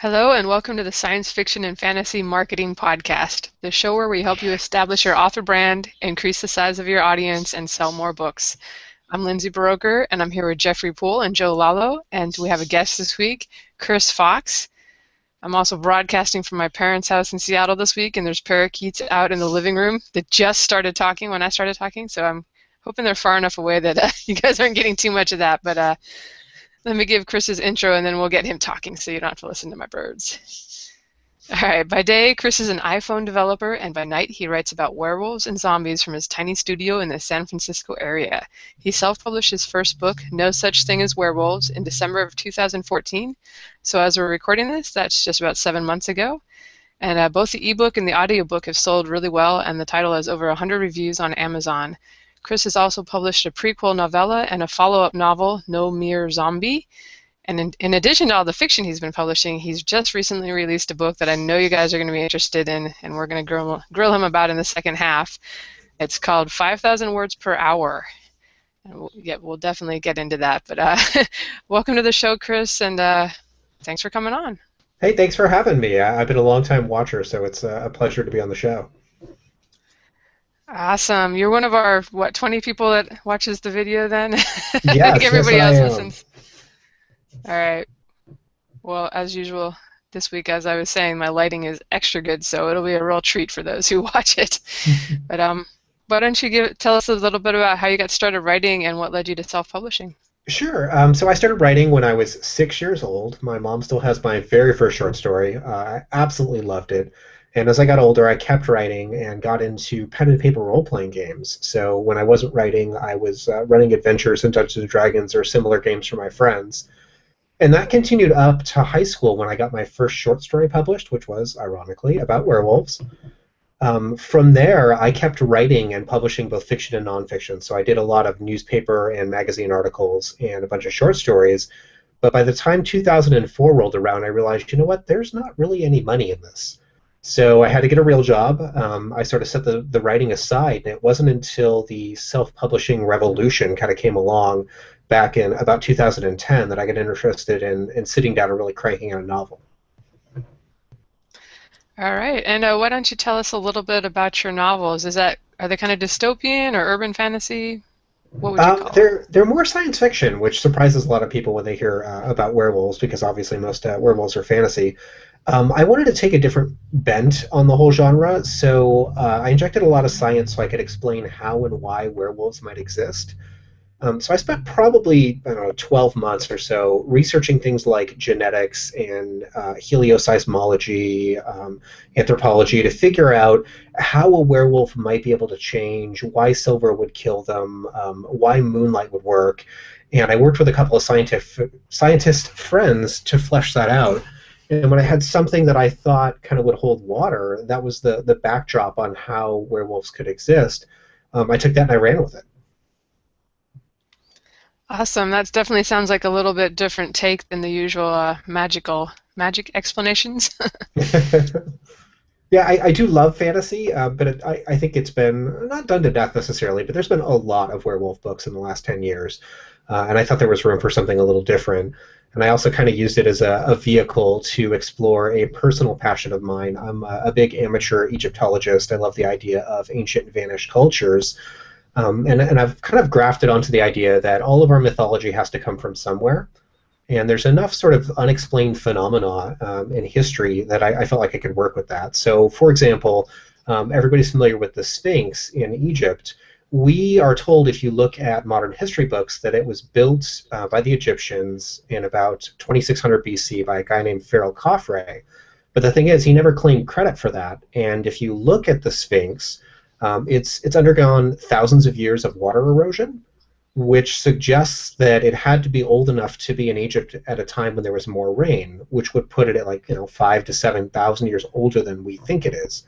Hello, and welcome to the Science Fiction and Fantasy Marketing Podcast, the show where we help you establish your author brand, increase the size of your audience, and sell more books. I'm Lindsay Baroker, and I'm here with Jeffrey Poole and Joe Lalo, and we have a guest this week, Chris Fox. I'm also broadcasting from my parents' house in Seattle this week, and there's parakeets out in the living room that just started talking when I started talking, so I'm hoping they're far enough away that you guys aren't getting too much of that, but let me give Chris's intro, and then we'll get him talking so you don't have to listen to my birds. All right, by day, Chris is an iPhone developer, and by night, he writes about werewolves and zombies from his tiny studio in the San Francisco area. He self-published his first book, No Such Thing as Werewolves, in December of 2014. So as we're recording this, that's just about 7 months ago. And both the ebook and the audiobook have sold really well, and the title has over 100 reviews on Amazon. Chris has also published a prequel novella and a follow-up novel, No Mere Zombie. And in addition to all the fiction he's been publishing, he's just recently released a book that I know you guys are going to be interested in, and we're going to grill him about in the second half. It's called 5,000 Words Per Hour. And we'll definitely get into that. But welcome to the show, Chris, and thanks for coming on. Hey, thanks for having me. I've been a long-time watcher, so it's a pleasure to be on the show. Awesome. You're one of our, 20 people that watches the video then? I Yes, think yes, everybody I else am. listens. All right. Well, as usual, this week, as I was saying, my lighting is extra good, so it'll be a real treat for those who watch it. But why don't you tell us a little bit about how you got started writing and what led you to self-publishing? Sure. So I started writing when I was 6 years old. My mom still has my very first short story. I absolutely loved it. And as I got older, I kept writing and got into pen and paper role-playing games. So when I wasn't writing, I was running adventures in Dungeons and Dragons or similar games for my friends. And that continued up to high school when I got my first short story published, which was, ironically, about werewolves. From there, I kept writing and publishing both fiction and nonfiction. So I did a lot of newspaper and magazine articles and a bunch of short stories. But by the time 2004 rolled around, I realized, you know what, there's not really any money in this. So I had to get a real job. I sort of set the writing aside, and it wasn't until the self-publishing revolution kind of came along back in about 2010 that I got interested in sitting down and really cranking out a novel. All right. And why don't you tell us a little bit about your novels? Are they kind of dystopian or urban fantasy? What would you call them? They're more science fiction, which surprises a lot of people when they hear about werewolves, because obviously most werewolves are fantasy. I wanted to take a different bent on the whole genre, so I injected a lot of science so I could explain how and why werewolves might exist. So I spent probably, I don't know, 12 months or so researching things like genetics and helioseismology, anthropology, to figure out how a werewolf might be able to change, why silver would kill them, why moonlight would work. And I worked with a couple of scientist friends to flesh that out. And when I had something that I thought kind of would hold water, that was the backdrop on how werewolves could exist. I took that and I ran with it. Awesome. That definitely sounds like a little bit different take than the usual magic explanations. Yeah, I do love fantasy, but I think it's been not done to death necessarily, but there's been a lot of werewolf books in the last 10 years, and I thought there was room for something a little different. And I also kind of used it as a vehicle to explore a personal passion of mine. I'm a big amateur Egyptologist. I love the idea of ancient vanished cultures. And I've kind of grafted onto the idea that all of our mythology has to come from somewhere. And there's enough sort of unexplained phenomena in history that I felt like I could work with that. So, for example, everybody's familiar with the Sphinx in Egypt. We are told, if you look at modern history books, that it was built by the Egyptians in about 2600 BC by a guy named Pharaoh Khafre. But the thing is, he never claimed credit for that. And if you look at the Sphinx, it's undergone thousands of years of water erosion, which suggests that it had to be old enough to be in Egypt at a time when there was more rain, which would put it at 5,000 to 7,000 years older than we think it is.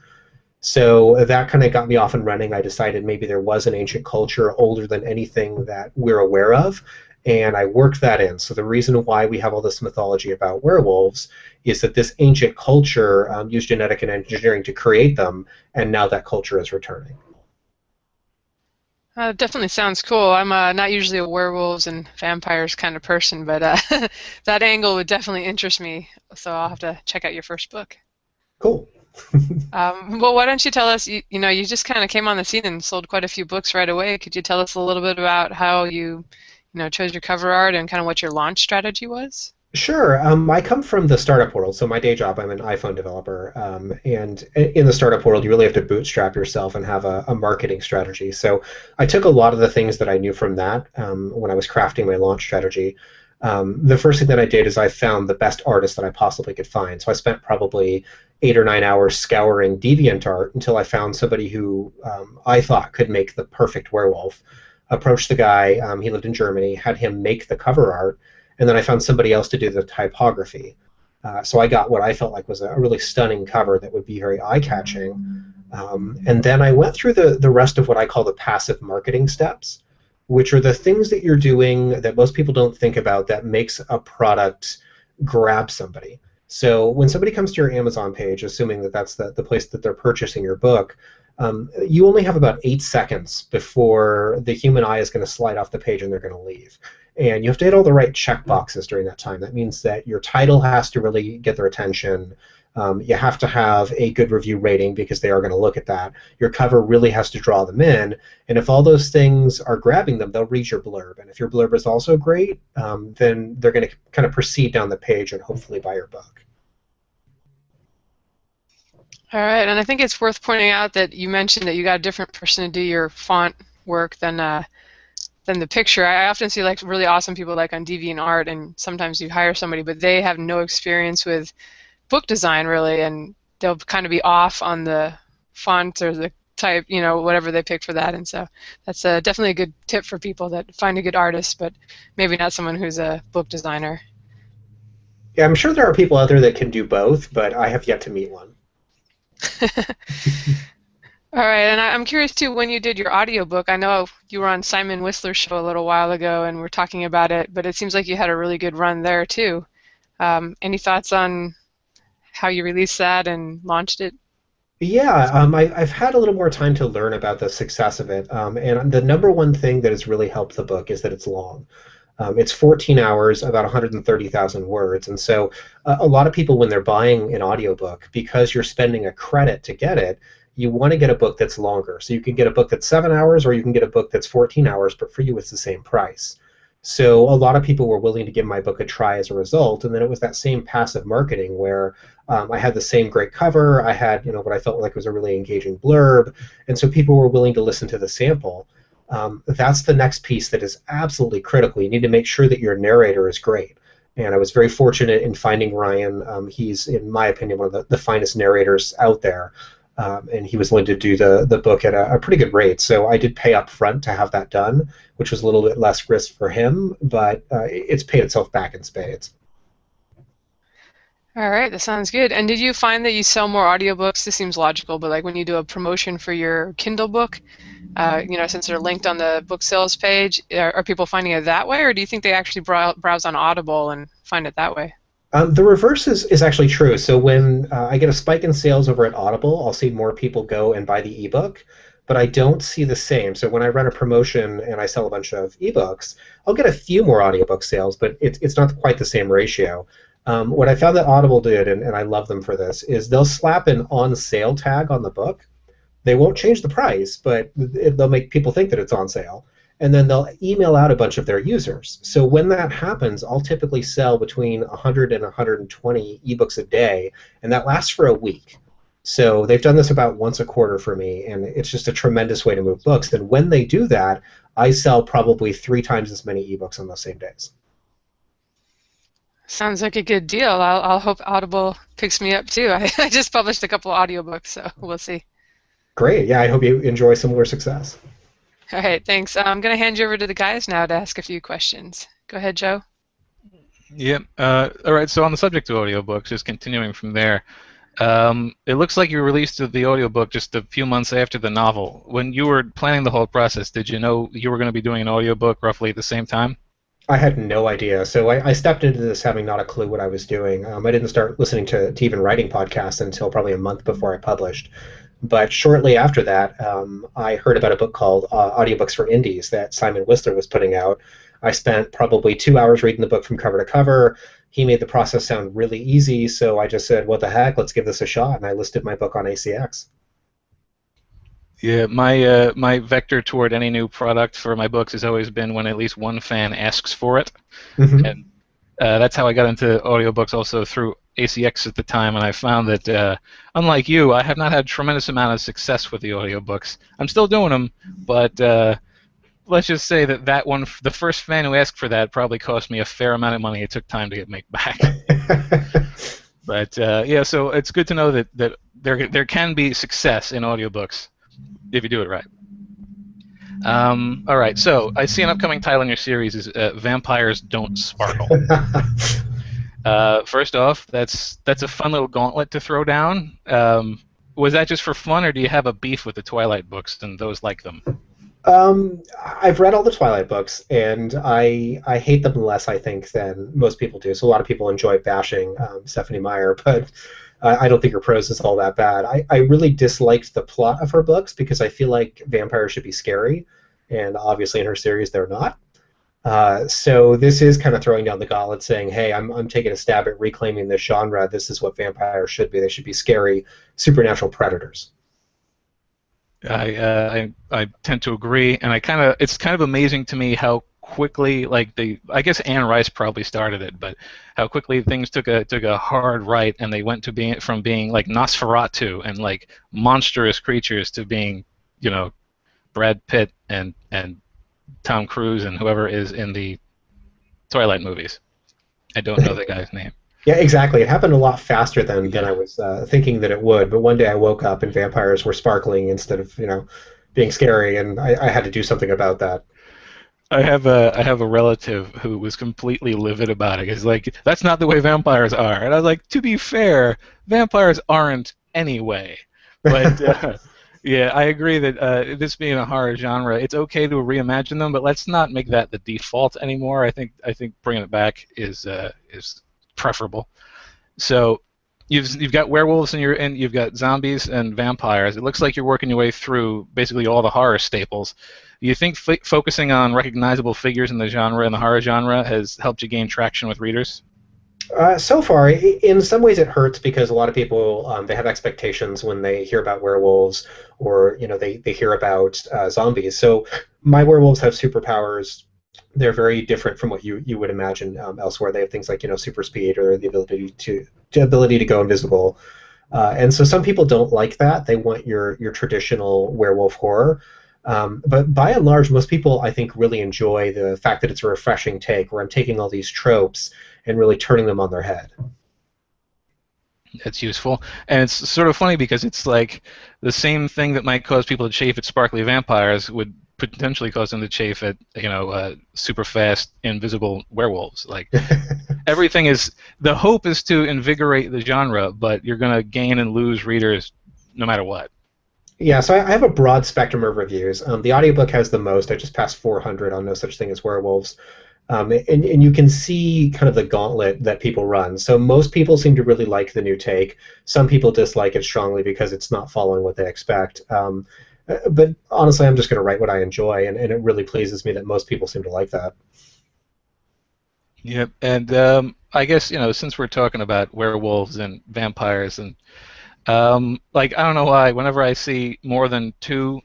So that kind of got me off and running. I decided maybe there was an ancient culture older than anything that we're aware of, and I worked that in. So the reason why we have all this mythology about werewolves is that this ancient culture used genetic and engineering to create them, and now that culture is returning. Definitely sounds cool. I'm not usually a werewolves and vampires kind of person, but that angle would definitely interest me. So I'll have to check out your first book. Cool. Well, why don't you tell us, you just kind of came on the scene and sold quite a few books right away. Could you tell us a little bit about how you chose your cover art and kind of what your launch strategy was? Sure. I come from the startup world. So my day job, I'm an iPhone developer. And in the startup world, you really have to bootstrap yourself and have a marketing strategy. So I took a lot of the things that I knew from that when I was crafting my launch strategy. The first thing that I did is I found the best artist that I possibly could find. So I spent probably 8 or 9 hours scouring DeviantArt until I found somebody who I thought could make the perfect werewolf. Approached the guy. He lived in Germany. Had him make the cover art, and then I found somebody else to do the typography. So I got what I felt like was a really stunning cover that would be very eye-catching. And then I went through the rest of what I call the passive marketing steps, which are the things that you're doing that most people don't think about that makes a product grab somebody. So when somebody comes to your Amazon page, assuming that that's the place that they're purchasing your book, you only have about 8 seconds before the human eye is going to slide off the page and they're going to leave. And you have to hit all the right check boxes during that time. That means that your title has to really get their attention. You have to have a good review rating because they are going to look at that. Your cover really has to draw them in. And if all those things are grabbing them, they'll read your blurb. And if your blurb is also great, then they're going to kind of proceed down the page and hopefully buy your book. All right, and I think it's worth pointing out that you mentioned that you got a different person to do your font work than the picture. I often see like really awesome people like on DeviantArt, and sometimes you hire somebody, but they have no experience with book design really, and they'll kind of be off on the font or the type, whatever they pick for that. And so that's definitely a good tip for people that find a good artist, but maybe not someone who's a book designer. Yeah, I'm sure there are people out there that can do both, but I have yet to meet one. All right, and I'm curious too, when you did your audiobook, I know you were on Simon Whistler's show a little while ago and we're talking about it, but it seems like you had a really good run there too. Any thoughts on how you released that and launched it? Yeah, I've had a little more time to learn about the success of it. And the number one thing that has really helped the book is that it's long. It's 14 hours, about 130,000 words. And so a lot of people, when they're buying an audiobook, because you're spending a credit to get it, you want to get a book that's longer. So you can get a book that's 7 hours or you can get a book that's 14 hours, but for you it's the same price. So a lot of people were willing to give my book a try as a result. And then it was that same passive marketing where I had the same great cover. I had what I felt like was a really engaging blurb. And so people were willing to listen to the sample. That's the next piece that is absolutely critical. You need to make sure that your narrator is great. And I was very fortunate in finding Ryan. He's, in my opinion, one of the finest narrators out there. And he was willing to do the book at a pretty good rate. So I did pay up front to have that done, which was a little bit less risk for him, but it's paid itself back in spades. All right, that sounds good. And did you find that you sell more audiobooks? This seems logical, but like when you do a promotion for your Kindle book, since they're linked on the book sales page, are people finding it that way, or do you think they actually browse on Audible and find it that way? The reverse is actually true. So when I get a spike in sales over at Audible, I'll see more people go and buy the ebook, but I don't see the same. So when I run a promotion and I sell a bunch of ebooks, I'll get a few more audiobook sales, but it's not quite the same ratio. What I found that Audible did, and I love them for this, is they'll slap an on sale tag on the book. They won't change the price, but they'll make people think that it's on sale. And then they'll email out a bunch of their users. So when that happens, I'll typically sell between 100 and 120 ebooks a day, and that lasts for a week. So they've done this about once a quarter for me, and it's just a tremendous way to move books. And when they do that, I sell probably 3 times as many ebooks on those same days. Sounds like a good deal. I'll hope Audible picks me up too. I just published a couple of audiobooks, so we'll see. Great. Yeah, I hope you enjoy similar success. All right, thanks. I'm going to hand you over to the guys now to ask a few questions. Go ahead, Joe. Yep. All right. So on the subject of audiobooks, just continuing from there, it looks like you released the audiobook just a few months after the novel. When you were planning the whole process, did you know you were going to be doing an audiobook roughly at the same time? I had no idea. So I stepped into this having not a clue what I was doing. I didn't start listening to even writing podcasts until probably a month before I published. But shortly after that, I heard about a book called Audiobooks for Indies that Simon Whistler was putting out. I spent probably 2 hours reading the book from cover to cover. He made the process sound really easy, so I just said, "What the heck? Let's give this a shot." And I listed my book on ACX. Yeah, my vector toward any new product for my books has always been when at least one fan asks for it, Hmm. and that's how I got into audiobooks also through ACX at the time, and I found that unlike you, I have not had a tremendous amount of success with the audiobooks. I'm still doing them, but let's just say that that one, the first fan who asked for that, probably cost me a fair amount of money. It took time to get make back. But yeah, so it's good to know that there can be success in audiobooks if you do it right. All right, so I see an upcoming title in your series is Vampires Don't Sparkle. First off, that's a fun little gauntlet to throw down. Was that just for fun, or do you have a beef with the Twilight books and those like them? I've read all the Twilight books, and I hate them less, I think, than most people do. So a lot of people enjoy bashing Stephanie Meyer, but I don't think her prose is all that bad. I really disliked the plot of her books because I feel like vampires should be scary, and obviously in her series they're not. So this is kind of throwing down the gauntlet, saying, "Hey, I'm taking a stab at reclaiming this genre. This is what vampires should be. They should be scary, supernatural predators." I tend to agree, and it's kind of amazing to me how quickly I guess Anne Rice probably started it, but how quickly things took a hard right, and they went to being from being like Nosferatu and like monstrous creatures to being, you know, Brad Pitt and Tom Cruise and whoever is in the Twilight movies. I don't know the guy's name. Yeah, exactly. It happened a lot faster than I Yeah. was thinking that it would. But one day I woke up and vampires were sparkling instead of, being scary, and I had to do something about that. I have a relative who was completely livid about it. He's like, that's not the way vampires are. And I was like, to be fair, vampires aren't anyway. But yeah, I agree that this being a horror genre, it's okay to reimagine them, but let's not make that the default anymore. I think bringing it back is preferable. So you've got werewolves and you've got zombies and vampires. It looks like you're working your way through basically all the horror staples. Do you think focusing on recognizable figures in the genre in the horror genre has helped you gain traction with readers? So far, in some ways, it hurts because a lot of people they have expectations when they hear about werewolves, or they hear about zombies. So my werewolves have superpowers. They're very different from what you would imagine elsewhere. They have things like super speed or the ability to go invisible. And so some people don't like that. They want your traditional werewolf horror. But by and large, most people, I think, really enjoy the fact that it's a refreshing take, where I'm taking all these tropes and really turning them on their head. That's useful, and it's sort of funny because it's like the same thing that might cause people to chafe at sparkly vampires would potentially cause them to chafe at super fast invisible werewolves. Like everything is the hope is to invigorate the genre, but you're going to gain and lose readers no matter what. Yeah, so I have a broad spectrum of reviews. The audiobook has the most. I just passed 400 on No Such Thing as Werewolves. And you can see kind of the gauntlet that people run. So most people seem to really like the new take. Some people dislike it strongly because it's not following what they expect. But honestly, I'm just going to write what I enjoy, and it really pleases me that most people seem to like that. Yep, and I guess since we're talking about werewolves and vampires and like I don't know why, whenever I see more than two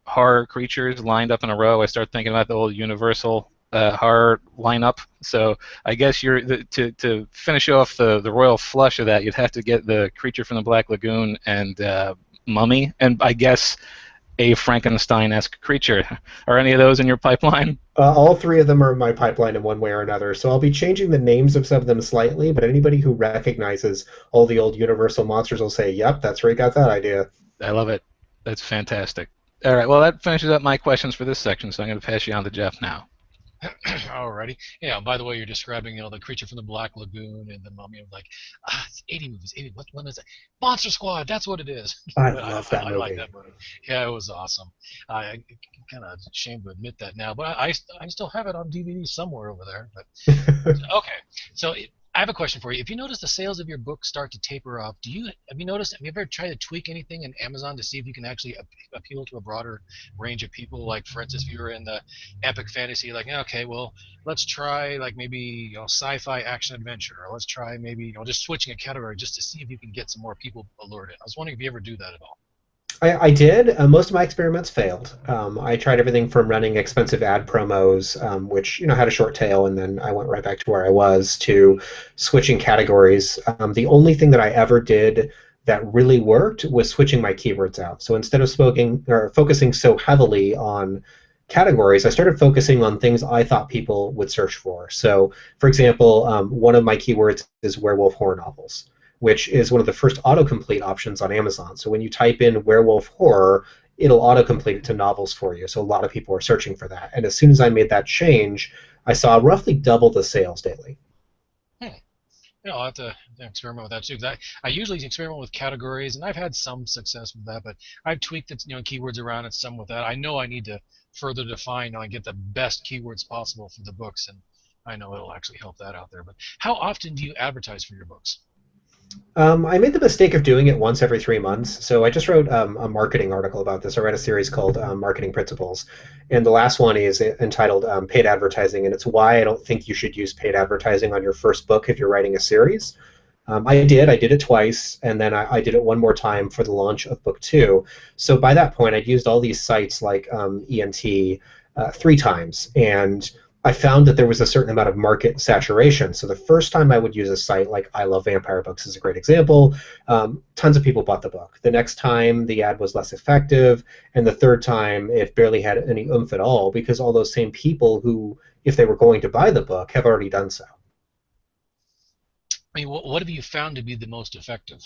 horror creatures lined up in a row, I start thinking about the old Universal horror lineup. So I guess to finish off the royal flush of that, you'd have to get the Creature from the Black Lagoon and Mummy, and I guess a Frankenstein-esque creature. Are any of those in your pipeline? All three of them are in my pipeline in one way or another, so I'll be changing the names of some of them slightly, but anybody who recognizes all the old Universal monsters will say, "Yep, that's where you got that idea." I love it. That's fantastic. All right, well, that finishes up my questions for this section, so I'm going to pass you on to Jeff now. Alrighty. Yeah, by the way, you're describing, the Creature from the Black Lagoon and the Mummy. I'm like, it's 80 movies. 80, what one is it? Monster Squad, that's what it is. I But love that I like movie. that movie. Yeah, it was awesome. I kind of ashamed to admit that now, but I still have it on DVD somewhere over there. But okay, so I have a question for you. If you notice the sales of your book start to taper off, have you noticed? Have you ever tried to tweak anything in Amazon to see if you can actually appeal to a broader range of people? Like, for instance, if you were in the epic fantasy, like, okay, well, let's try like maybe sci-fi action adventure, or let's try maybe just switching a category just to see if you can get some more people alerted. I was wondering if you ever do that at all. I did. Most of my experiments failed. I tried everything from running expensive ad promos, which had a short tail, and then I went right back to where I was, to switching categories. The only thing that I ever did that really worked was switching my keywords out. So instead of focusing so heavily on categories, I started focusing on things I thought people would search for. So, for example, one of my keywords is werewolf horror novels, which is one of the first autocomplete options on Amazon. So when you type in werewolf horror, it'll autocomplete it to novels for you. So a lot of people are searching for that. And as soon as I made that change, I saw roughly double the sales daily. I'll have to experiment with that too. 'Cause I usually experiment with categories, and I've had some success with that. But I've tweaked it, keywords around and some with that. I know I need to further define and get the best keywords possible for the books, and I know it'll actually help that out there. But how often do you advertise for your books? I made the mistake of doing it once every 3 months. So I just wrote a marketing article about this. I read a series called Marketing Principles. And the last one is entitled Paid Advertising. And it's why I don't think you should use paid advertising on your first book if you're writing a series. I did it twice, and then I did it one more time for the launch of book 2. So by that point, I'd used all these sites like ENT 3 times. And I found that there was a certain amount of market saturation. So the first time I would use a site like I Love Vampire Books is a great example. Tons of people bought the book. The next time the ad was less effective, and the third time it barely had any oomph at all, because all those same people who, if they were going to buy the book, have already done so. I mean, what have you found to be the most effective?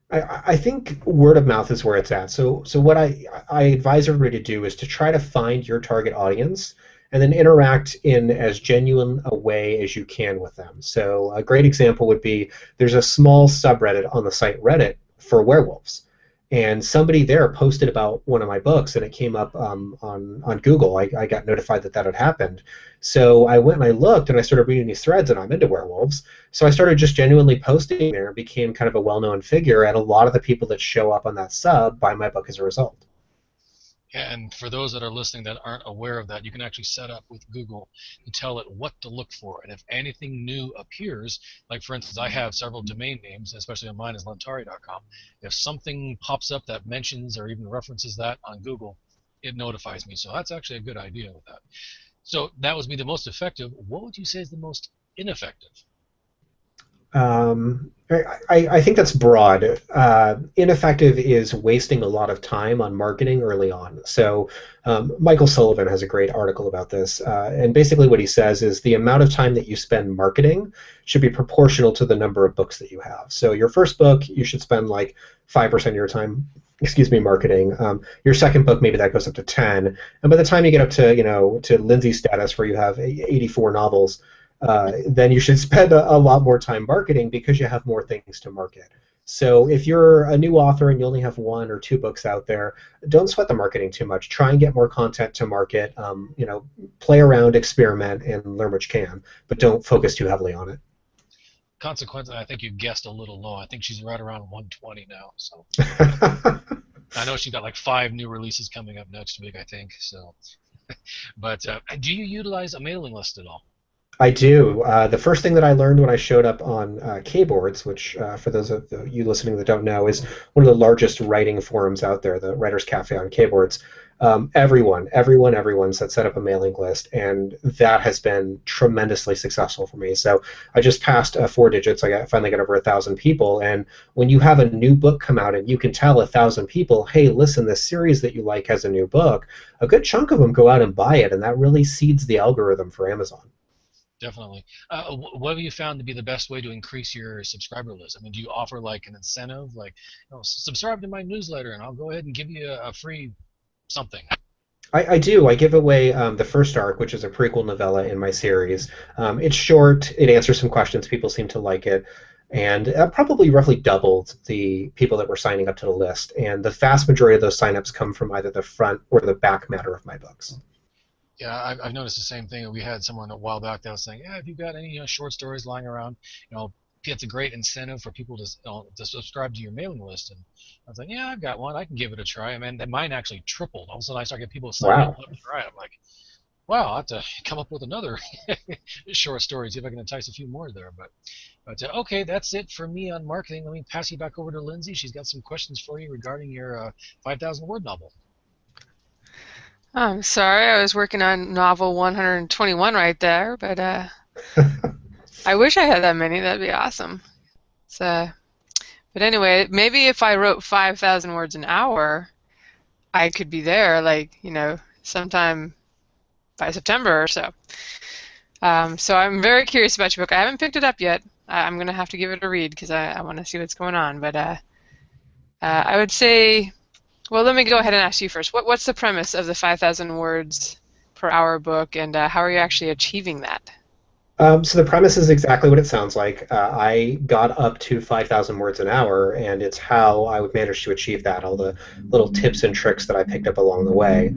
I think word of mouth is where it's at. So what I advise everybody to do is to try to find your target audience and then interact in as genuine a way as you can with them. So a great example would be, there's a small subreddit on the site Reddit for werewolves. And somebody there posted about one of my books, and it came up on Google. I got notified that had happened. So I went and I looked, and I started reading these threads, and I'm into werewolves. So I started just genuinely posting there, and became kind of a well-known figure, and a lot of the people that show up on that sub buy my book as a result. And for those that are listening that aren't aware of that, you can actually set up with Google to tell it what to look for. And if anything new appears, like for instance, I have several domain names, especially on mine is lentari.com. If something pops up that mentions or even references that on Google, it notifies me. So that's actually a good idea with that. So that would be the most effective. What would you say is the most ineffective? I think that's broad. Ineffective is wasting a lot of time on marketing early on. So Michael Sullivan has a great article about this, and basically what he says is the amount of time that you spend marketing should be proportional to the number of books that you have. So your first book, you should spend like 5% of your time, marketing. Your second book, maybe that goes up to 10, and by the time you get up to to Lindsay status where you have 84 novels, then you should spend a lot more time marketing, because you have more things to market. So if you're a new author and you only have 1 or 2 books out there, don't sweat the marketing too much. Try and get more content to market. Play around, experiment, and learn what you can, but don't focus too heavily on it. Consequently, I think you guessed a little low. I think she's right around 120 now. So I know she's got like 5 new releases coming up next week, I think. So, but do you utilize a mailing list at all? I do. The first thing that I learned when I showed up on Kboards, which for those of you listening that don't know, is one of the largest writing forums out there, the Writers Cafe on Kboards. Everyone said set up a mailing list, and that has been tremendously successful for me. So I just passed 4 digits. I finally got over 1,000 people, and when you have a new book come out and you can tell 1,000 people, hey, listen, this series that you like has a new book, a good chunk of them go out and buy it, and that really seeds the algorithm for Amazon. Definitely. What have you found to be the best way to increase your subscriber list? I mean, do you offer like an incentive, like subscribe to my newsletter and I'll go ahead and give you a free something? I do. I give away the first arc, which is a prequel novella in my series. It's short. It answers some questions. People seem to like it. And probably roughly doubled the people that were signing up to the list. And the vast majority of those signups come from either the front or the back matter of my books. Yeah, I've noticed the same thing. We had someone a while back that was saying, yeah, if you've got any short stories lying around, it's a great incentive for people to subscribe to your mailing list. And I was like, yeah, I've got one. I can give it a try. I mean, mine actually tripled. All of a sudden, I started getting people signing up Wow. left and right. I'm like, wow, I'll have to come up with another short story, see if I can entice a few more there. But okay, that's it for me on marketing. Let me pass you back over to Lindsay. She's got some questions for you regarding your 5,000 word novel. I'm sorry, I was working on novel 121 right there, but I wish I had that many. That'd be awesome. So, but anyway, maybe if I wrote 5,000 words an hour, I could be there, like, sometime by September or so. So I'm very curious about your book. I haven't picked it up yet. I'm going to have to give it a read because I want to see what's going on. But I would say, well, let me go ahead and ask you first. What's the premise of the 5,000 words per hour book, and how are you actually achieving that? So the premise is exactly what it sounds like. I got up to 5,000 words an hour, and it's how I would manage to achieve that, all the little tips and tricks that I picked up along the way.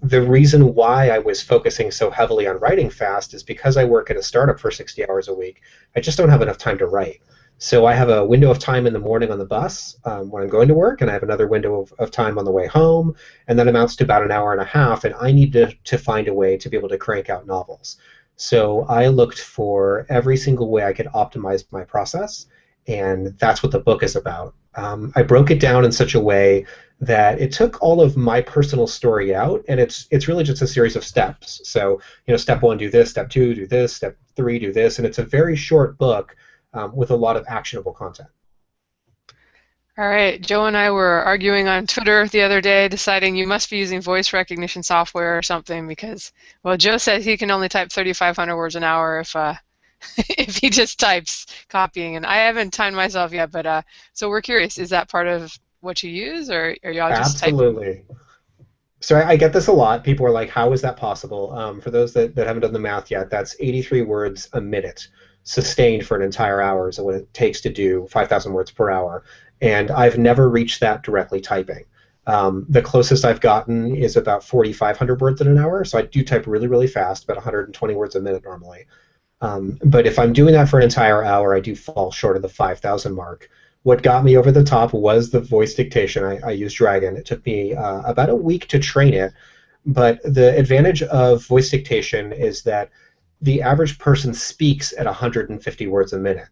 The reason why I was focusing so heavily on writing fast is because I work at a startup for 60 hours a week. I just don't have enough time to write. So I have a window of time in the morning on the bus when I'm going to work, and I have another window of time on the way home, and that amounts to about an hour and a half, and I need to find a way to be able to crank out novels. So I looked for every single way I could optimize my process, and that's what the book is about. I broke it down in such a way that it took all of my personal story out, and it's really just a series of steps. So, step one, do this; step two, do this; step three, do this, and it's a very short book with a lot of actionable content. All right, Joe and I were arguing on Twitter the other day, deciding you must be using voice recognition software or something because, well, Joe says he can only type 3,500 words an hour if if he just types copying, and I haven't timed myself yet, but so we're curious, is that part of what you use, or are y'all just typing? Absolutely. So I get this a lot. People are like, how is that possible? For those that haven't done the math yet, that's 83 words a minute sustained for an entire hour is what it takes to do 5,000 words per hour. And I've never reached that directly typing. The closest I've gotten is about 4,500 words in an hour. So I do type really, really fast, about 120 words a minute normally. But if I'm doing that for an entire hour, I do fall short of the 5,000 mark. What got me over the top was the voice dictation. I used Dragon. It took me about a week to train it, but the advantage of voice dictation is that the average person speaks at 150 words a minute.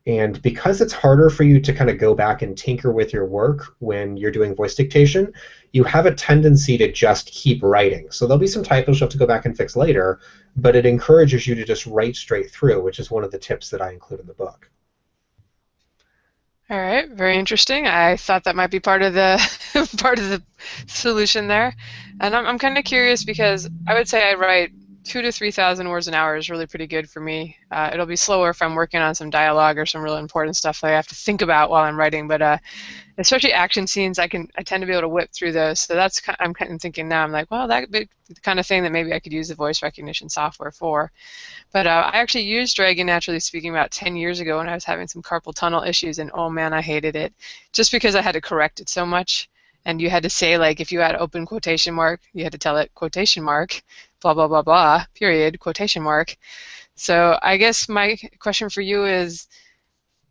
And because it's harder for you to kind of go back and tinker with your work when you're doing voice dictation, you have a tendency to just keep writing. So there'll be some typos you'll have to go back and fix later, but it encourages you to just write straight through, which is one of the tips that I include in the book. All right, very interesting. I thought that might be part of the part of the solution there, and I'm kind of curious because I would say I write 2,000 to 3,000 words an hour is really pretty good for me. It'll be slower if I'm working on some dialogue or some really important stuff that I have to think about while I'm writing, but especially action scenes, I tend to be able to whip through those. So I'm kind of thinking now. I'm like, well, that would be the kind of thing that maybe I could use the voice recognition software for. But I actually used Dragon Naturally Speaking about 10 years ago when I was having some carpal tunnel issues, and oh man, I hated it. Just because I had to correct it so much, and you had to say, like, if you had open quotation mark, you had to tell it quotation mark, blah, blah, blah, blah, period, quotation mark. So I guess my question for you is,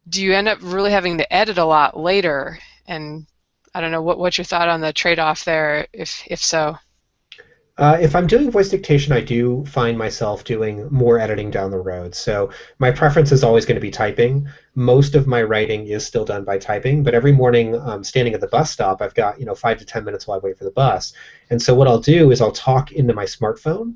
do you end up really having to edit a lot later? And I don't know, what's your thought on the trade-off there, if so? If I'm doing voice dictation, I do find myself doing more editing down the road. So my preference is always going to be typing. Most of my writing is still done by typing, but every morning standing at the bus stop, I've got 5 to 10 minutes while I wait for the bus. And so what I'll do is I'll talk into my smartphone,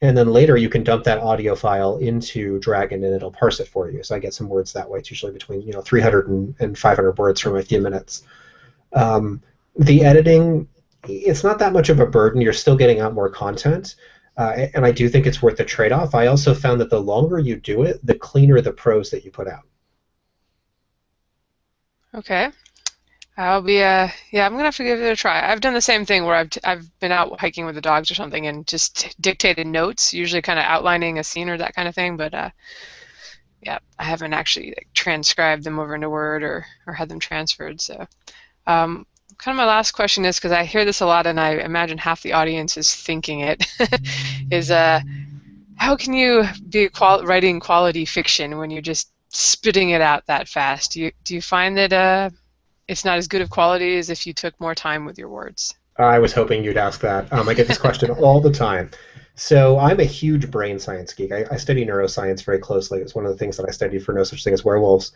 and then later you can dump that audio file into Dragon, and it'll parse it for you. So I get some words that way. It's usually between 300 and 500 words for my few minutes. The editing, it's not that much of a burden. You're still getting out more content, and I do think it's worth the trade-off. I also found that the longer you do it, the cleaner the prose that you put out. Okay. I'll be yeah, I'm gonna have to give it a try. I've done the same thing where I've been out hiking with the dogs or something and just dictated notes, usually kind of outlining a scene or that kind of thing, but yeah, I haven't actually transcribed them over into Word or had them transferred. So kind of my last question is, because I hear this a lot and I imagine half the audience is thinking it, is how can you be writing quality fiction when you're just spitting it out that fast? Do you find that it's not as good of quality as if you took more time with your words? I was hoping you'd ask that. I get this question all the time. So I'm a huge brain science geek. I study neuroscience very closely. It's one of the things that I studied for No Such Thing as Werewolves.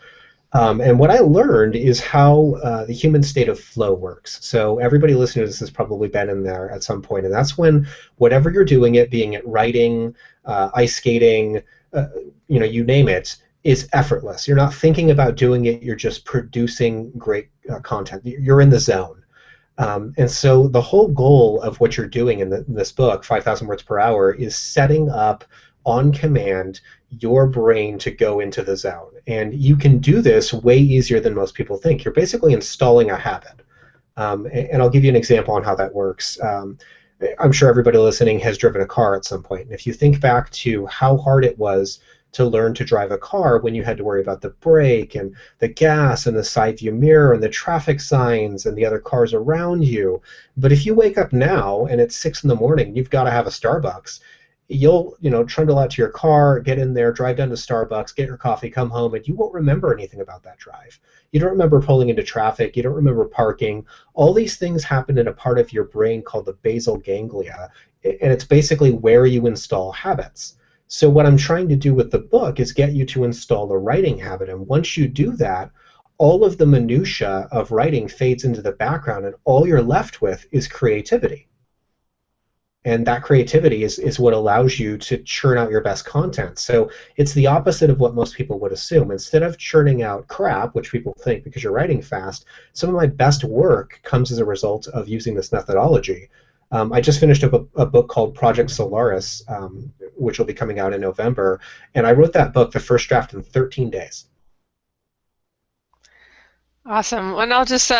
And what I learned is how the human state of flow works. So everybody listening to this has probably been in there at some point, and that's when whatever you're doing it, being it writing, ice skating, you name it, is effortless. You're not thinking about doing it. You're just producing great content. You're in the zone. And so the whole goal of what you're doing in this book, 5,000 words per hour, is setting up on command your brain to go into the zone. And you can do this way easier than most people think. You're basically installing a habit. And I'll give you an example on how that works. I'm sure everybody listening has driven a car at some point. And if you think back to how hard it was to learn to drive a car when you had to worry about the brake and the gas and the side view mirror and the traffic signs and the other cars around you. But if you wake up now and it's 6 in the morning, you've got to have a Starbucks. You'll, trundle out to your car, get in there, drive down to Starbucks, get your coffee, come home, and you won't remember anything about that drive. You don't remember pulling into traffic. You don't remember parking. All these things happen in a part of your brain called the basal ganglia, and it's basically where you install habits. So what I'm trying to do with the book is get you to install a writing habit, and once you do that, all of the minutia of writing fades into the background, and all you're left with is creativity. And that creativity is what allows you to churn out your best content. So it's the opposite of what most people would assume. Instead of churning out crap, which people think because you're writing fast, some of my best work comes as a result of using this methodology. I just finished up a book called Project Solaris, which will be coming out in November, and I wrote that book, the first draft, in 13 days. Awesome. And I'll just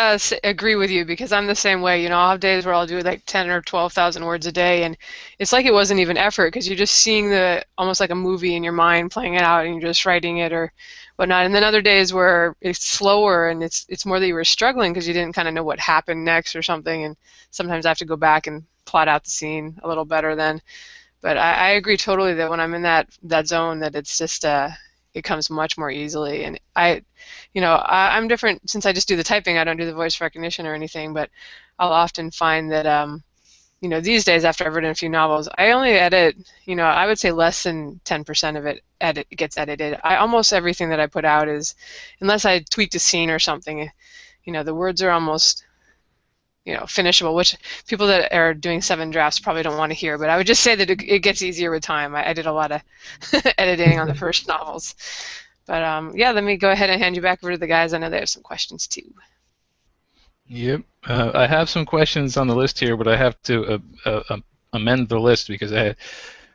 agree with you because I'm the same way. I'll have days where I'll do like 10 or 12,000 words a day, and it's like it wasn't even effort because you're just seeing almost like a movie in your mind, playing it out, and you're just writing it or whatnot. And then other days where it's slower and it's more that you were struggling because you didn't kind of know what happened next or something. And sometimes I have to go back and plot out the scene a little better then. But I agree totally that when I'm in that zone, that it's just it comes much more easily. And I'm different since I just do the typing. I don't do the voice recognition or anything, but I'll often find that these days after I've written a few novels, I only edit, I would say less than 10% of it gets edited. Almost everything that I put out is, unless I tweaked a scene or something, the words are almost finishable, which people that are doing 7 drafts probably don't want to hear, but I would just say that it gets easier with time. I did a lot of editing on the first novels. But yeah, let me go ahead and hand you back over to the guys. I know they have some questions too. Yep. I have some questions on the list here, but I have to amend the list because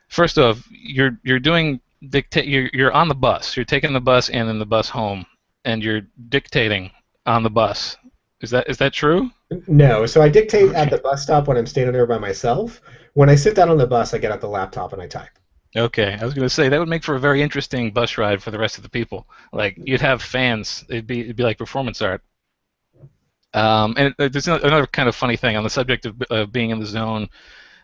first off, you're on the bus. You're taking the bus and then the bus home, and you're dictating on the bus. Is that true? No. So I dictate at the bus stop when I'm standing there by myself. When I sit down on the bus, I get out the laptop and I type. Okay, I was going to say that would make for a very interesting bus ride for the rest of the people. Like you'd have fans. It'd be like performance art. And there's another kind of funny thing on the subject of being in the zone.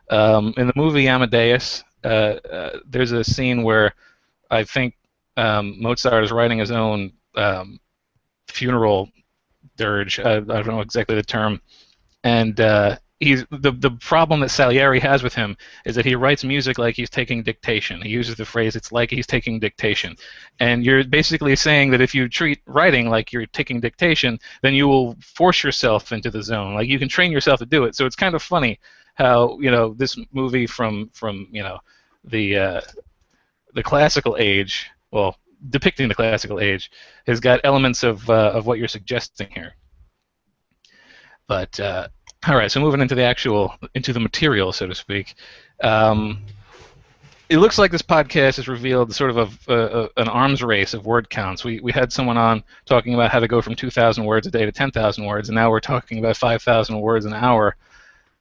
In the movie Amadeus, there's a scene where I think Mozart is writing his own funeral dirge. I don't know exactly the term, and he's the problem that Salieri has with him is that he writes music like he's taking dictation. He uses the phrase "it's like he's taking dictation," and you're basically saying that if you treat writing like you're taking dictation, then you will force yourself into the zone. Like you can train yourself to do it. So it's kind of funny how this movie from the classical age, well, depicting the classical age, has got elements of what you're suggesting here. But all right, so moving into the material, so to speak. It looks like this podcast has revealed sort of an arms race of word counts. We had someone on talking about how to go from 2,000 words a day to 10,000 words, and now we're talking about 5,000 words an hour.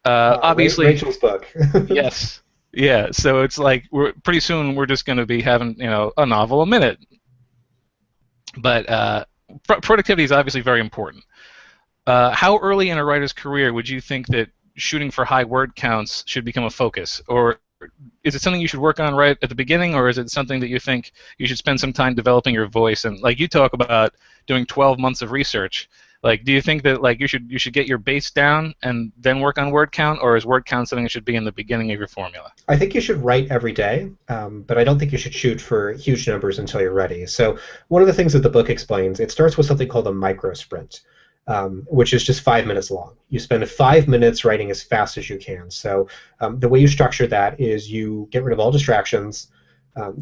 Obviously, Rachel's book. Yes. Yeah, so it's like pretty soon we're just going to be having a novel a minute. But productivity is obviously very important. How early in a writer's career would you think that shooting for high word counts should become a focus? Or is it something you should work on right at the beginning, or is it something that you think you should spend some time developing your voice? And like you talk about doing 12 months of research, like do you think that like you should get your base down and then work on word count, or is word count something that should be in the beginning of your formula? I think you should write every day, but I don't think you should shoot for huge numbers until you're ready. So one of the things that the book explains, it starts with something called a micro sprint, which is just 5 minutes long. You spend 5 minutes writing as fast as you can. So the way you structure that is you get rid of all distractions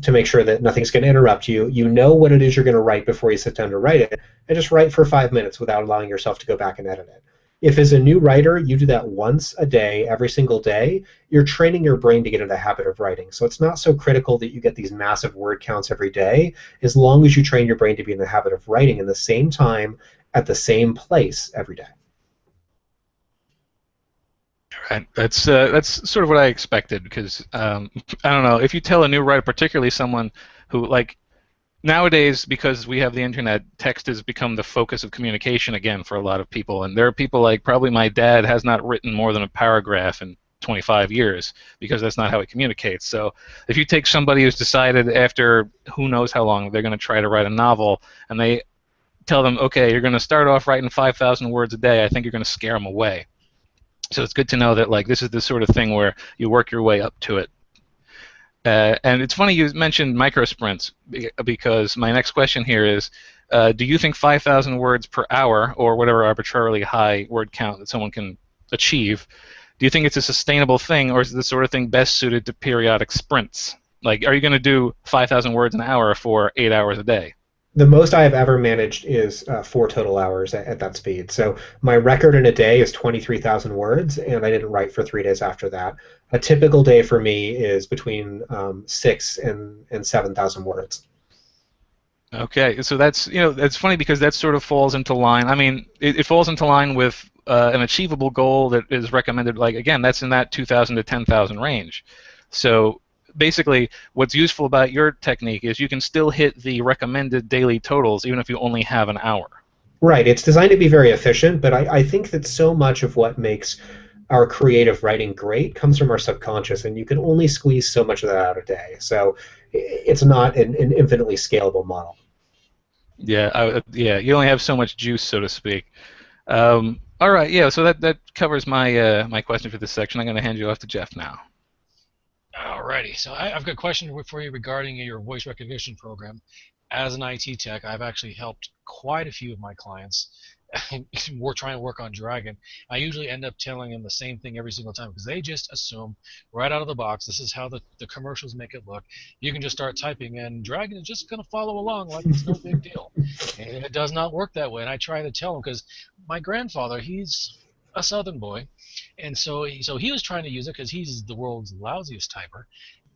to make sure that nothing's going to interrupt you. You know what it is you're going to write before you sit down to write it, and just write for 5 minutes without allowing yourself to go back and edit it. If as a new writer you do that once a day, every single day, you're training your brain to get into the habit of writing. So it's not so critical that you get these massive word counts every day, as long as you train your brain to be in the habit of writing in the same time at the same place every day. Right. That's sort of what I expected because I don't know if you tell a new writer, particularly someone who like nowadays, because we have the internet, text has become the focus of communication again for a lot of people. And there are people like probably my dad has not written more than a paragraph in 25 years because that's not how he communicates. So if you take somebody who's decided after who knows how long they're going to try to write a novel, and they tell them, okay, you're going to start off writing 5,000 words a day, I think you're going to scare them away. So it's good to know that like this is the sort of thing where you work your way up to it. And it's funny you mentioned micro sprints because my next question here is, do you think 5,000 words per hour or whatever arbitrarily high word count that someone can achieve, do you think it's a sustainable thing, or is it the sort of thing best suited to periodic sprints? Like, are you going to do 5,000 words an hour for 8 hours a day? The most I have ever managed is 4 total hours at that speed. So my record in a day is 23,000 words, and I didn't write for 3 days after that. A typical day for me is between 6,000 and 7,000 words. Okay, so that's funny because that sort of falls into line. I mean, it falls into line with an achievable goal that is recommended. Like again, that's in that 2,000 to 10,000 range. So basically, what's useful about your technique is you can still hit the recommended daily totals even if you only have an hour. Right. It's designed to be very efficient, but I think that so much of what makes our creative writing great comes from our subconscious, and you can only squeeze so much of that out a day. So it's not an infinitely scalable model. Yeah, yeah. You only have so much juice, so to speak. All right, yeah. So that covers my my question for this section. I'm going to hand you off to Jeff now. Alrighty, so I've got a question for you regarding your voice recognition program. As an IT tech, I've actually helped quite a few of my clients. We're trying to work on Dragon. I usually end up telling them the same thing every single time because they just assume right out of the box this is how the commercials make it look. You can just start typing and Dragon is just going to follow along like it's no big deal. And it does not work that way. And I try to tell them because my grandfather, he's a Southern boy, and so he was trying to use it because he's the world's lousiest typer,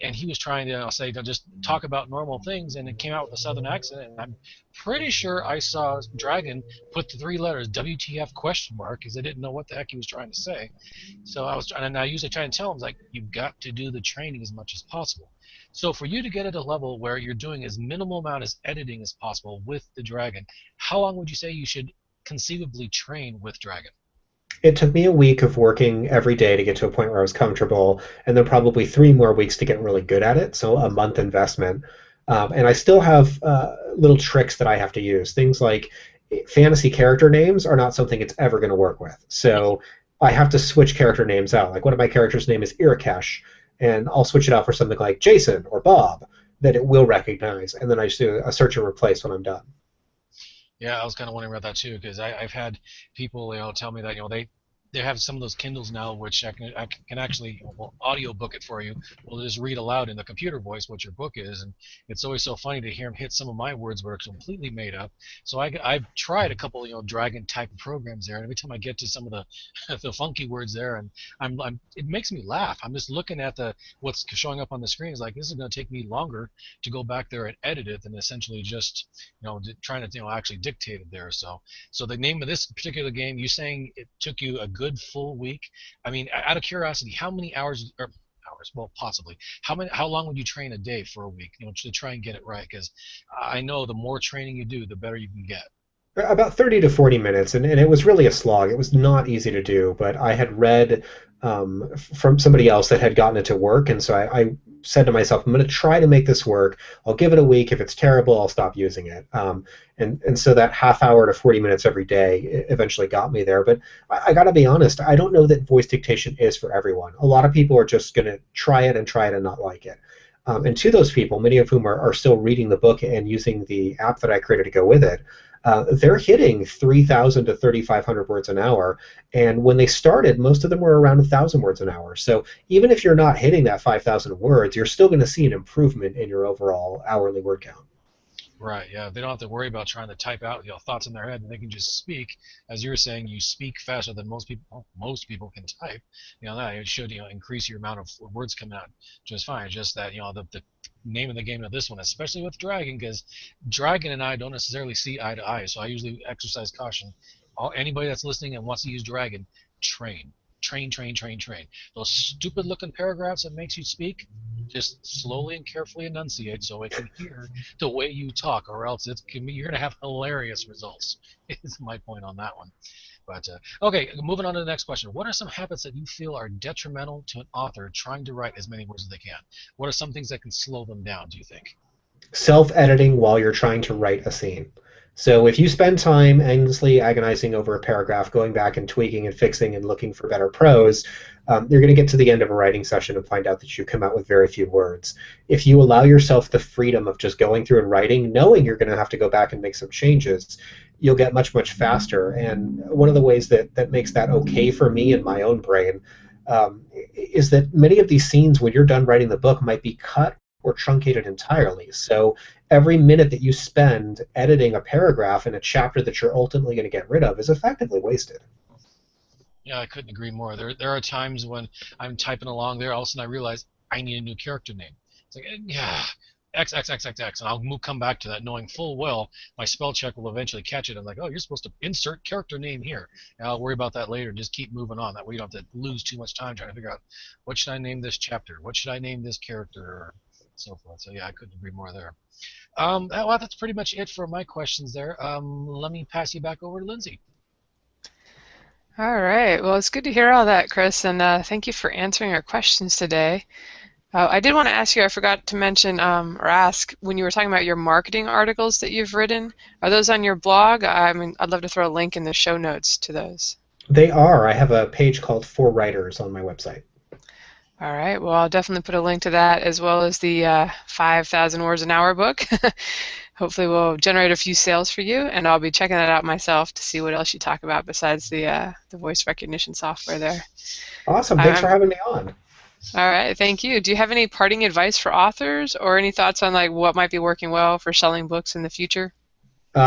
and he was trying to say just talk about normal things, and it came out with a Southern accent, and I'm pretty sure I saw Dragon put the 3 letters WTF question mark because I didn't know what the heck he was trying to say. So I was trying, and I usually try and tell him like you've got to do the training as much as possible. So for you to get at a level where you're doing as minimal amount as editing as possible with the Dragon, how long would you say you should conceivably train with Dragon? It took me a week of working every day to get to a point where I was comfortable, and then probably 3 more weeks to get really good at it, so a month investment. And I still have little tricks that I have to use. Things like fantasy character names are not something it's ever going to work with. So I have to switch character names out. Like one of my characters' name is Irakesh, and I'll switch it out for something like Jason or Bob that it will recognize, and then I just do a search and replace when I'm done. Yeah, I was kind of wondering about that too, because I've had people, tell me that they have some of those Kindles now, which I can actually audiobook it for you. We'll just read aloud in the computer voice what your book is, and it's always so funny to hear him hit some of my words where it's completely made up. So I've tried a couple, Dragon type programs there, and every time I get to some of the the funky words there, and it makes me laugh. I'm just looking at what's showing up on the screen. It's like this is going to take me longer to go back there and edit it than essentially just trying to actually dictate it there. So the name of this particular game, you saying it took you a good full week? I mean, out of curiosity, how many hours or hours? Well, possibly. How long would you train a day for a week? To try and get it right? Because I know the more training you do, the better you can get. About 30 to 40 minutes, and it was really a slog. It was not easy to do, but I had read from somebody else that had gotten it to work, and so I said to myself, I'm going to try to make this work. I'll give it a week. If it's terrible, I'll stop using it. And so that half hour to 40 minutes every day eventually got me there. But I got to be honest, I don't know that voice dictation is for everyone. A lot of people are just going to try it and not like it. And to those people, many of whom are still reading the book and using the app that I created to go with it, they're hitting 3,000 to 3,500 words an hour. And when they started, most of them were around 1,000 words an hour. So even if you're not hitting that 5,000 words, you're still going to see an improvement in your overall hourly word count. Right, yeah. They don't have to worry about trying to type out thoughts in their head, and they can just speak. As you're saying, you speak faster than most people. Well, most people can type. That it should increase your amount of words coming out just fine. Just that the name of the game of this one, especially with Dragon, because Dragon and I don't necessarily see eye to eye. So I usually exercise caution. Anybody that's listening and wants to use Dragon, train. Train. Those stupid looking paragraphs that makes you speak, just slowly and carefully enunciate so it can hear the way you talk, or else you're going to have hilarious results. Is my point on that one. But okay, moving on to the next question. What are some habits that you feel are detrimental to an author trying to write as many words as they can? What are some things that can slow them down, do you think? Self-editing while you're trying to write a scene. So if you spend time endlessly agonizing over a paragraph, going back and tweaking and fixing and looking for better prose, you're going to get to the end of a writing session and find out that you come out with very few words. If you allow yourself the freedom of just going through and writing, knowing you're going to have to go back and make some changes, you'll get much, much faster. And one of the ways that makes that okay for me in my own brain is that many of these scenes, when you're done writing the book, might be cut or truncated entirely. So every minute that you spend editing a paragraph in a chapter that you're ultimately going to get rid of is effectively wasted. Yeah, I couldn't agree more. There are times when I'm typing along there, all of a sudden I realize I need a new character name. It's like, yeah, X, and I'll come back to that knowing full well my spell check will eventually catch it. I'm like, oh, you're supposed to insert character name here. And I'll worry about that later and just keep moving on. That way you don't have to lose too much time trying to figure out what should I name this chapter? What should I name this character? Or so forth. So yeah, I couldn't agree more there. Well, that's pretty much it for my questions there. Let me pass you back over to Lindsay. All right. Well, it's good to hear all that, Chris, and thank you for answering our questions today. I did want to ask you, I forgot to mention or ask, when you were talking about your marketing articles that you've written, are those on your blog? I mean, I'd love to throw a link in the show notes to those. They are. I have a page called For Writers on my website. All right. Well, I'll definitely put a link to that, as well as the 5,000 words an hour book. Hopefully we'll generate a few sales for you, and I'll be checking that out myself to see what else you talk about besides the voice recognition software there. Awesome. Thanks for having me on. All right. Thank you. Do you have any parting advice for authors, or any thoughts on like what might be working well for selling books in the future?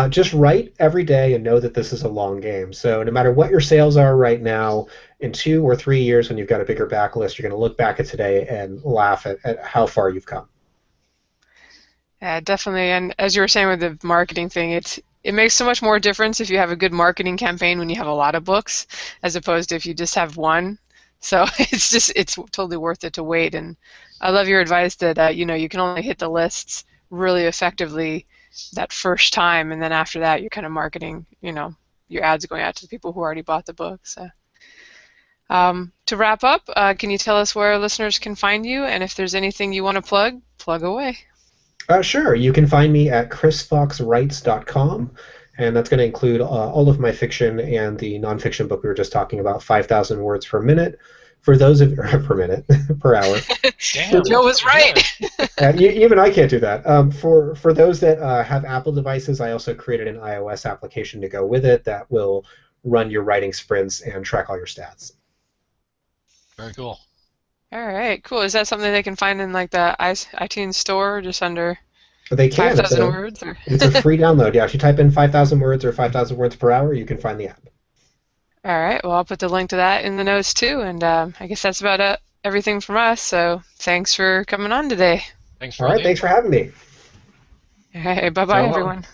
Just write every day and know that this is a long game. So no matter what your sales are right now, in 2 or 3 years when you've got a bigger backlist, you're going to look back at today and laugh at how far you've come. Yeah, definitely. And as you were saying with the marketing thing, it makes so much more difference if you have a good marketing campaign when you have a lot of books, as opposed to if you just have one. So it's totally worth it to wait. And I love your advice that you can only hit the lists really effectively that first time, and then after that you're kind of marketing, your ads going out to the people who already bought the book. So to wrap up, can you tell us where listeners can find you, and if there's anything you want to plug away? Sure. You can find me at chrisfoxwrites.com, and that's going to include all of my fiction and the nonfiction book we were just talking about, 5,000 words per minute. For those of per minute, per hour. Damn, Joe was right. Even I can't do that. For those that have Apple devices, I also created an iOS application to go with it that will run your writing sprints and track all your stats. Very cool. All right, cool. Is that something they can find in like the iTunes store, just under they can. 5,000 words? Or? It's a free download. Yeah, if you type in 5,000 words or 5,000 words per hour, you can find the app. All right. Well, I'll put the link to that in the notes too, and I guess that's about everything from us. So thanks for coming on today. Thanks for all right. Thanks for having me. All right. Bye-bye, everyone.